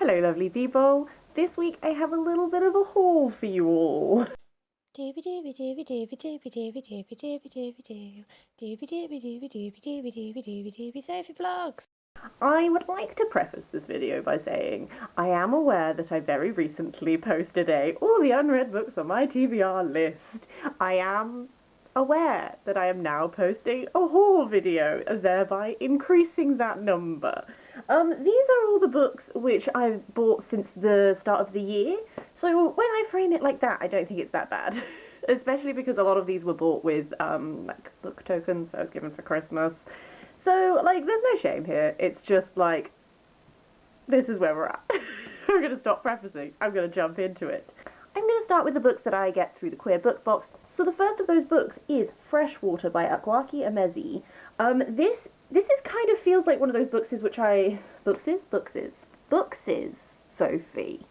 Hello lovely people, this week I have a little bit of a haul for you all. Doobie doobie doobie doobie doobie doobie doobie doobie doobie doo. Doobie doobie doobie doobie doobie doobie doobie doobie Sophie Vlogs. I would like to preface this video by saying I am aware that I very recently posted all the unread books on my TBR list. I am aware that I am now posting a haul video, thereby increasing that number. These are all the books which I've bought since the start of the year, so when I frame it like that, I don't think it's that bad. Especially because a lot of these were bought with, like, book tokens I was given for Christmas. So, like, there's no shame here. It's just, like, this is where we're at. I'm going to stop prefacing. I'm going to jump into it. I'm going to start with the books that I get through the Queer Book Box. So the first of those books is Freshwater by Akwaki Emezi. This is kind of feels like one of those bookses which I... Bookses, Sophie.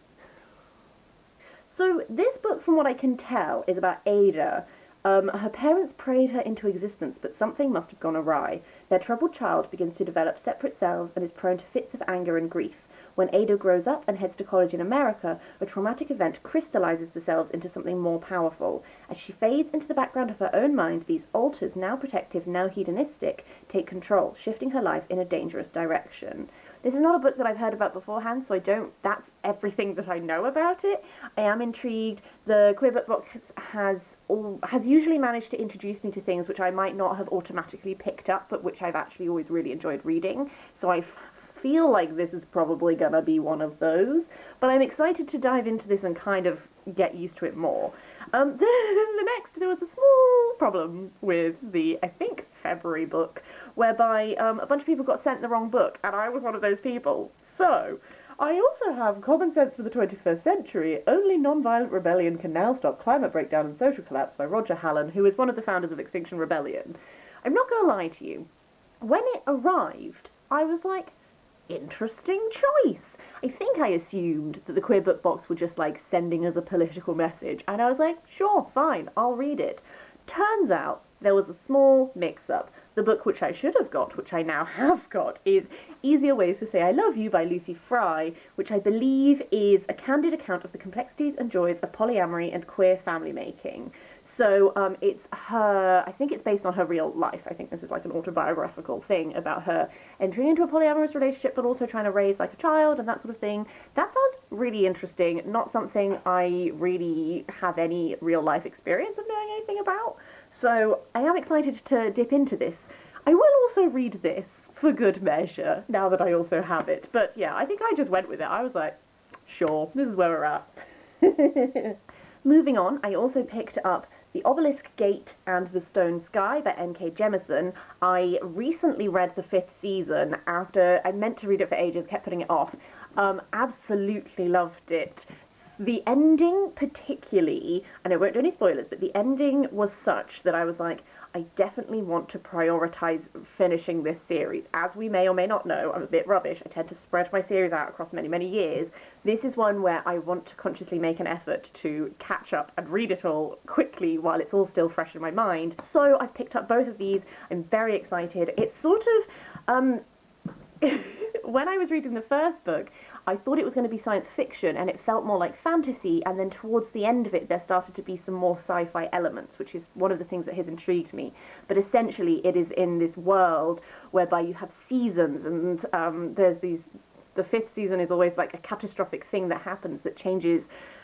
So this book, from what I can tell, is about Ada. Her parents prayed her into existence, but something must have gone awry. Their troubled child begins to develop separate selves and is prone to fits of anger and grief. When Ada grows up and heads to college in America, a traumatic event crystallizes the selves into something more powerful. As she fades into the background of her own mind, these alters, now protective, now hedonistic, take control, shifting her life in a dangerous direction. This is not a book that I've heard about beforehand, so that's everything that I know about it. I am intrigued. The Queer Book Box has usually managed to introduce me to things which I might not have automatically picked up, but which I've actually always really enjoyed reading. So I feel like this is probably gonna be one of those. But I'm excited to dive into this and kind of get used to it more. There was a small problem with the, I think, February book, whereby a bunch of people got sent the wrong book, and I was one of those people. So, I also have Common Sense for the 21st Century, Only Nonviolent Rebellion Can Now Stop Climate Breakdown and Social Collapse by Roger Hallan, who is one of the founders of Extinction Rebellion. I'm not going to lie to you. When it arrived, I was like, interesting choice. I think I assumed that the Queer Book Box were just like sending us a political message, and I was like, sure, fine, I'll read it. Turns out there was a small mix-up. The book which I should have got, which I now have got, is Easier Ways to Say I Love You by Lucy Fry, which I believe is a candid account of the complexities and joys of polyamory and queer family making. So it's her, I think it's based on her real life. I think this is like an autobiographical thing about her entering into a polyamorous relationship, but also trying to raise like a child and that sort of thing. That sounds really interesting, not something I really have any real life experience of knowing anything about. So I am excited to dip into this. I will also read this for good measure, now that I also have it. But yeah, I think I just went with it. I was like, sure, this is where we're at. Moving on, I also picked up The Obelisk Gate and the Stone Sky by N.K. Jemisin. I recently read the 5th season after I meant to read it for ages, kept putting it off. Absolutely loved it. The ending particularly, and I won't do any spoilers, but the ending was such that I was like, I definitely want to prioritize finishing this series. As we may or may not know, I'm a bit rubbish. I tend to spread my series out across many, many years. This is one where I want to consciously make an effort to catch up and read it all quickly while it's all still fresh in my mind. So I've picked up both of these. I'm very excited. It's sort of, when I was reading the first book, I thought it was going to be science fiction, and it felt more like fantasy, and then towards the end of it, there started to be some more sci-fi elements, which is one of the things that has intrigued me. But essentially, it is in this world whereby you have seasons, and there's these... The 5th season is always like a catastrophic thing that happens that changes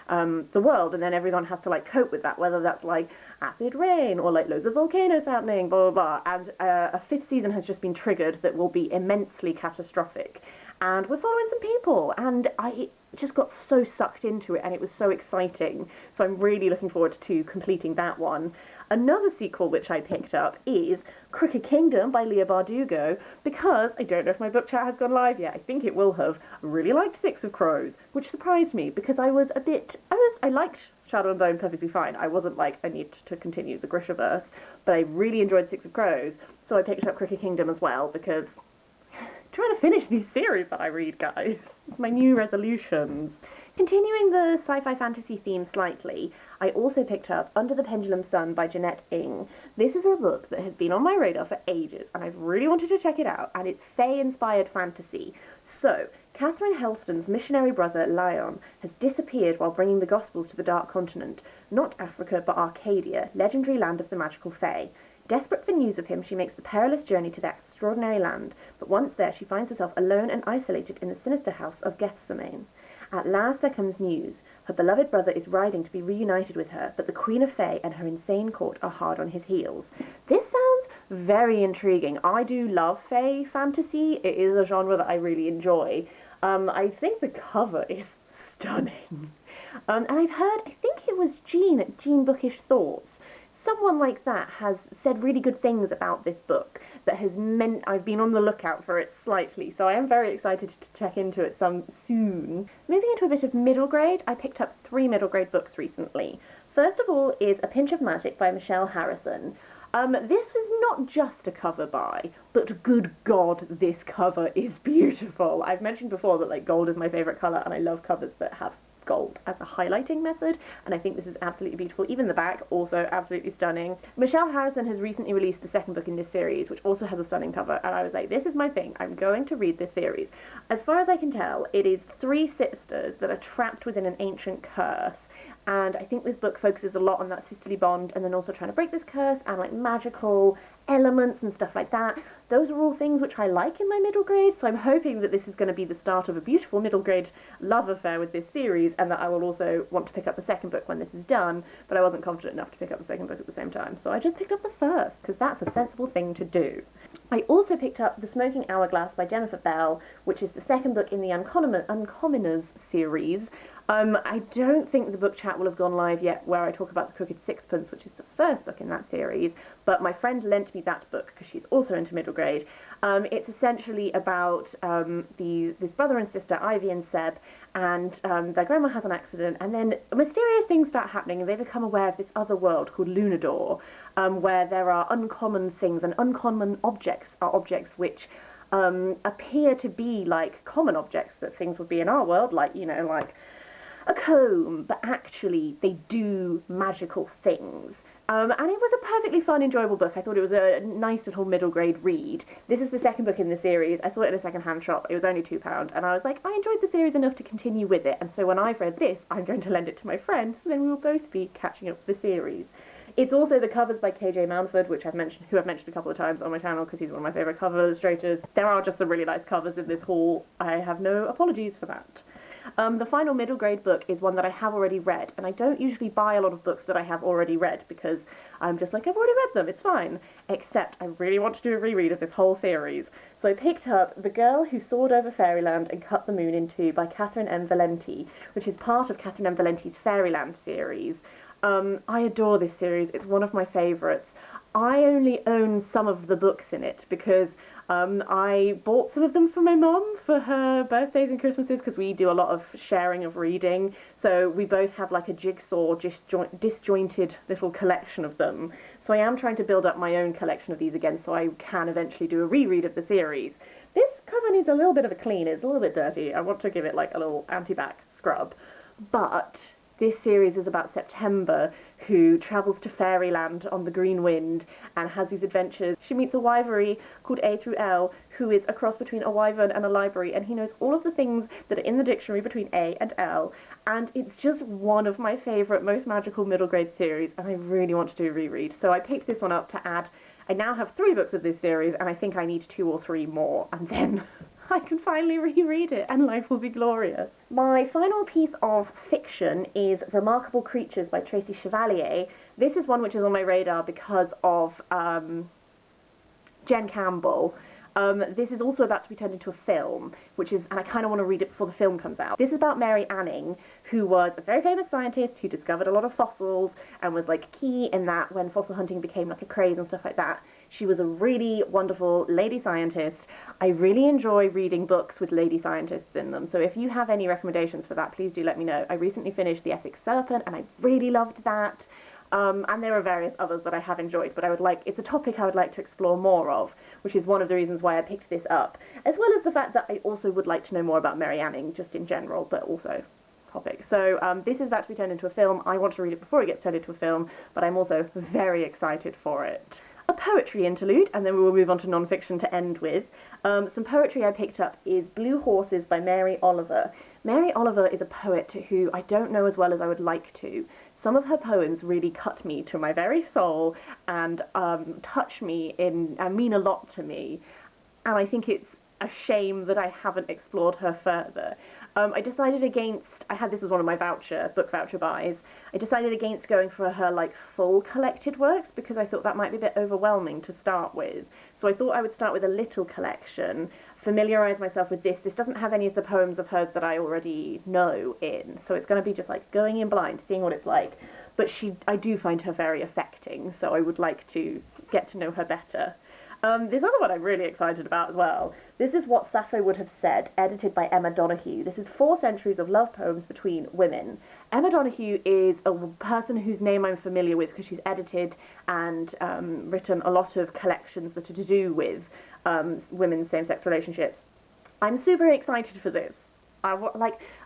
the world, and then everyone has to like cope with that, whether that's like acid rain or like loads of volcanoes happening, blah, blah, blah. And a 5th season has just been triggered that will be immensely catastrophic. And we're following some people, and I just got so sucked into it, and it was so exciting. So I'm really looking forward to completing that one. Another sequel which I picked up is Crooked Kingdom by Leah Bardugo, because I don't know if my book chat has gone live yet. I think it will have. I really liked Six of Crows, which surprised me because I liked Shadow and Bone perfectly fine. I wasn't like, I need to continue the Grishaverse, but I really enjoyed Six of Crows, so I picked up Crooked Kingdom as well because trying to finish these series that I read, guys. It's my new resolutions. Continuing the sci-fi fantasy theme slightly, I also picked up Under the Pendulum Son by Jeanette Ng. This is a book that has been on my radar for ages, and I've really wanted to check it out, and it's Fae-inspired fantasy. So, Catherine Helston's missionary brother, Lion, has disappeared while bringing the Gospels to the Dark Continent, not Africa but Arcadia, legendary land of the magical Fae. Desperate for news of him, she makes the perilous journey to that extraordinary land, but once there she finds herself alone and isolated in the sinister house of Gethsemane. At last there comes news. Her beloved brother is riding to be reunited with her, but the Queen of Fae and her insane court are hard on his heels. This sounds very intriguing. I do love Fae fantasy. It is a genre that I really enjoy. I think the cover is stunning. And I've heard, I think it was Jean at Jean Bookish Thoughts, someone like that has said really good things about this book that has meant I've been on the lookout for it slightly, so I am very excited to check into it some soon. Moving into a bit of middle grade, I picked up 3 middle grade books recently. First of all is A Pinch of Magic by Michelle Harrison. This is not just a cover by, but good God, this cover is beautiful. I've mentioned before that like gold is my favourite colour and I love covers that have gold as a highlighting method, and I think this is absolutely beautiful. Even the back, also absolutely stunning. Michelle Harrison has recently released the second book in this series, which also has a stunning cover, and I was like, this is my thing. I'm going to read this series. As far as I can tell, it is 3 sisters that are trapped within an ancient curse, and I think this book focuses a lot on that sisterly bond and then also trying to break this curse and like magical elements and stuff like that. Those are all things which I like in my middle grade, so I'm hoping that this is going to be the start of a beautiful middle grade love affair with this series, and that I will also want to pick up the second book when this is done, but I wasn't confident enough to pick up the second book at the same time, so I just picked up the first, because that's a sensible thing to do. I also picked up The Smoking Hourglass by Jennifer Bell, which is the second book in the Uncommoners series. I don't think the book chat will have gone live yet where I talk about The Crooked Sixpence, which is the first book in that series, but my friend lent me that book because she's also into middle grade. It's essentially about this brother and sister, Ivy and Seb, and their grandma has an accident, and then mysterious things start happening, and they become aware of this other world called Lunador, where there are uncommon things, and uncommon objects are objects which appear to be like common objects that things would be in our world, like, you know, like a comb, but actually they do magical things. And it was a perfectly fun, enjoyable book. I thought it was a nice little middle grade read. This is the second book in the series. I saw it in a second-hand shop. It was only £2, and I was like, I enjoyed the series enough to continue with it, and so when I've read this, I'm going to lend it to my friend, so then we will both be catching up with the series. It's also the covers by KJ Manford, which I've mentioned a couple of times on my channel because he's one of my favourite cover illustrators. There are just some really nice covers in this haul. I have no apologies for that. The final middle grade book is one that I have already read, and I don't usually buy a lot of books that I have already read because I'm just like, I've already read them, it's fine. Except I really want to do a reread of this whole series. So I picked up The Girl Who Soared Over Fairyland and Cut the Moon in Two by Catherine M. Valenti, which is part of Catherine M. Valenti's Fairyland series. I adore this series, it's one of my favourites. I only own some of the books in it because I bought some of them for my mum for her birthdays and Christmases because we do a lot of sharing of reading. So we both have like a jigsaw, disjointed little collection of them. So I am trying to build up my own collection of these again so I can eventually do a reread of the series. This cover needs a little bit of a clean. It's a little bit dirty. I want to give it like a little anti-bac scrub. But this series is about September, who travels to Fairyland on the Green Wind and has these adventures. She meets a wyvern called A through L, who is a cross between a wyvern and a library, and he knows all of the things that are in the dictionary between A and L, and it's just one of my favourite, most magical middle grade series, and I really want to do a reread. So I picked this one up to add. I now have 3 books of this series, and I think I need 2 or 3 more, and then I can finally reread it, and life will be glorious. My final piece of fiction is Remarkable Creatures by Tracy Chevalier. This is one which is on my radar because of Jen Campbell. This is also about to be turned into a film, and I kind of want to read it before the film comes out. This is about Mary Anning, who was a very famous scientist who discovered a lot of fossils and was like key in that when fossil hunting became like a craze and stuff like that. She was a really wonderful lady scientist. I really enjoy reading books with lady scientists in them, so if you have any recommendations for that, please do let me know. I recently finished The Essex Serpent, and I really loved that. And there are various others that I have enjoyed, but it's a topic I would like to explore more of, which is one of the reasons why I picked this up, as well as the fact that I also would like to know more about Mary Anning, just in general, but also topic. So this is about to be turned into a film. I want to read it before it gets turned into a film, but I'm also very excited for it. A poetry interlude, and then we will move on to non-fiction to end with. Some poetry I picked up is Blue Horses by Mary Oliver. Mary Oliver is a poet who I don't know as well as I would like to. Some of her poems really cut me to my very soul and touch me and mean a lot to me. And I think it's a shame that I haven't explored her further. I decided against, I had this as one of my book voucher buys, I decided against going for her like full collected works because I thought that might be a bit overwhelming to start with. So I thought I would start with a little collection, familiarise myself with this. This doesn't have any of the poems of hers that I already know in, so it's going to be just like going in blind, seeing what it's like. But I do find her very affecting, so I would like to get to know her better. This other one I'm really excited about as well. This is What Sappho Would Have Said, edited by Emma Donoghue. This is 4 centuries of love poems between women. Emma Donoghue is a person whose name I'm familiar with because she's edited and written a lot of collections that are to do with women's same-sex relationships. I'm super excited for this. I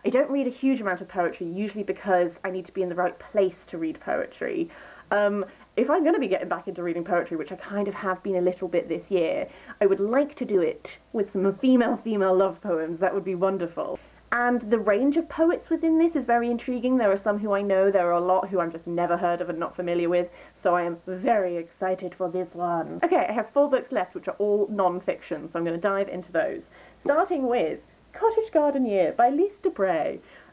don't read a huge amount of poetry, usually because I need to be in the right place to read poetry. If I'm going to be getting back into reading poetry, which I kind of have been a little bit this year, I would like to do it with some female love poems. That would be wonderful. And the range of poets within this is very intriguing. There are some who I know, there are a lot who I'm just never heard of and not familiar with, so I am very excited for this one. Okay, I have 4 books left, which are all non-fiction, so I'm going to dive into those. Starting with Cottage Garden Year by Leapt.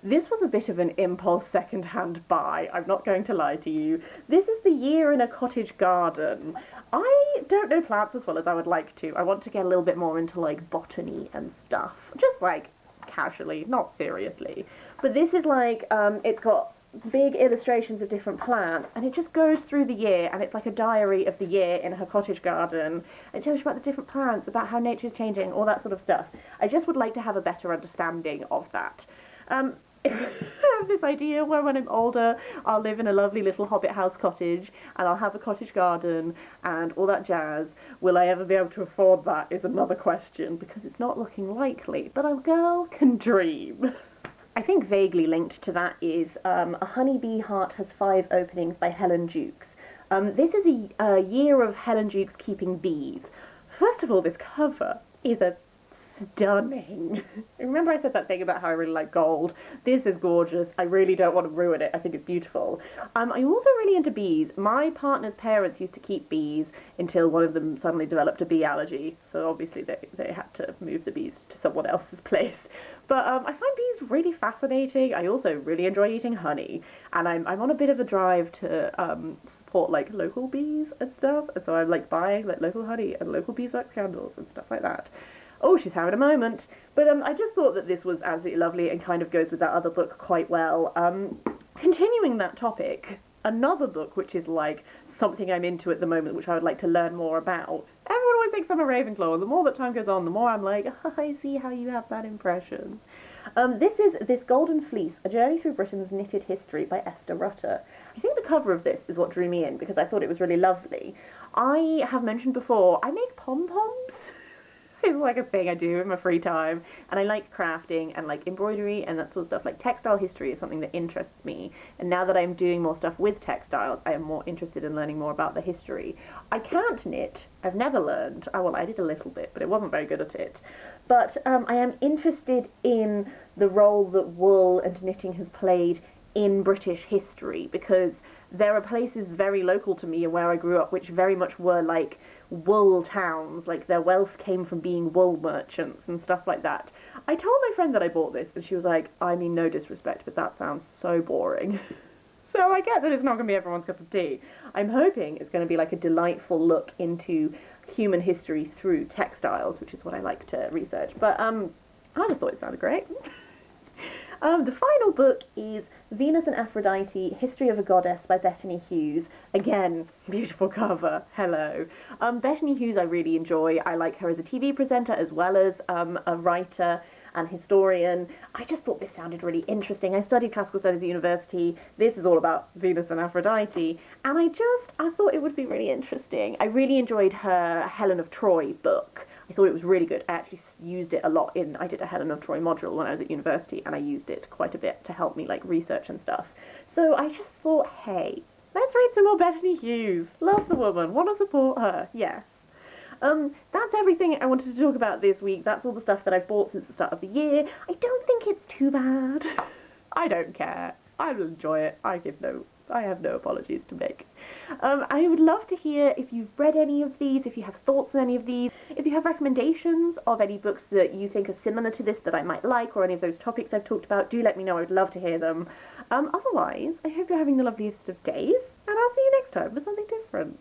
This was a bit of an impulse second-hand buy, I'm not going to lie to you. This is the year in a cottage garden. I don't know plants as well as I would like to. I want to get a little bit more into like botany and stuff. Just like casually, not seriously. But this is like, it's got big illustrations of different plants, and it just goes through the year, and it's like a diary of the year in her cottage garden. It tells you about the different plants, about how nature's changing, all that sort of stuff. I just would like to have a better understanding of that. I have this idea where when I'm older I'll live in a lovely little hobbit house cottage and I'll have a cottage garden and all that jazz. Will I ever be able to afford that is another question, because it's not looking likely, but a girl can dream. I think vaguely linked to that is A Honeybee Heart Has 5 Openings by Helen Jukes. This is a year of Helen Jukes keeping bees. First of all, this cover is stunning. Remember I said that thing about how I really like gold? This is gorgeous. I really don't want to ruin it. I think it's beautiful. I'm also really into bees. My partner's parents used to keep bees until one of them suddenly developed a bee allergy, so obviously they had to move the bees to someone else's place. But I find bees really fascinating. I also really enjoy eating honey, and I'm on a bit of a drive to support like local bees and stuff, and so I'm like buying like local honey and local beeswax candles and stuff like that. Oh, she's having a moment. But I just thought that this was absolutely lovely and kind of goes with that other book quite well. Continuing that topic, another book which is like something I'm into at the moment, which I would like to learn more about. Everyone always thinks I'm a Ravenclaw, and the more that time goes on, the more I'm like, I see how you have that impression. This Golden Fleece, A Journey Through Britain's Knitted History by Esther Rutter. I think the cover of this is what drew me in, because I thought it was really lovely. I have mentioned before, I make pom-poms. It's like a thing I do in my free time, and I like crafting and like embroidery and that sort of stuff. Like textile history is something that interests me, and now that I'm doing more stuff with textiles, I am more interested in learning more about the history. I can't knit. I've never learned. Oh, well, I did a little bit, but it wasn't very good at it. But I am interested in the role that wool and knitting has played in British history, because there are places very local to me and where I grew up which very much were like wool towns, like their wealth came from being wool merchants and stuff like that. I told my friend that I bought this, and she was like, I mean no disrespect, but that sounds so boring. So I get that it's not going to be everyone's cup of tea. I'm hoping it's going to be like a delightful look into human history through textiles, which is what I like to research. But I just thought it sounded great. The final book is Venus and Aphrodite, History of a Goddess by Bethany Hughes. Again, beautiful cover. Hello. Bethany Hughes I really enjoy. I like her as a TV presenter as well as a writer and historian. I just thought this sounded really interesting. I studied classical studies at university. This is all about Venus and Aphrodite, and I thought it would be really interesting. I really enjoyed her Helen of Troy book. I thought it was really good. I actually used it a lot I did a Helen of Troy module when I was at university, and I used it quite a bit to help me like research and stuff. So I just thought, hey, let's read some more Bethany Hughes. Love the woman, want to support her, yes. That's everything I wanted to talk about this week. That's all the stuff that I've bought since the start of the year. I don't think it's too bad. I don't care. I will enjoy it. I have no apologies to make. I would love to hear if you've read any of these, if you have thoughts on any of these, if you have recommendations of any books that you think are similar to this that I might like, or any of those topics I've talked about. Do let me know. I would love to hear them. Otherwise, I hope you're having the loveliest of days, and I'll see you next time with something different.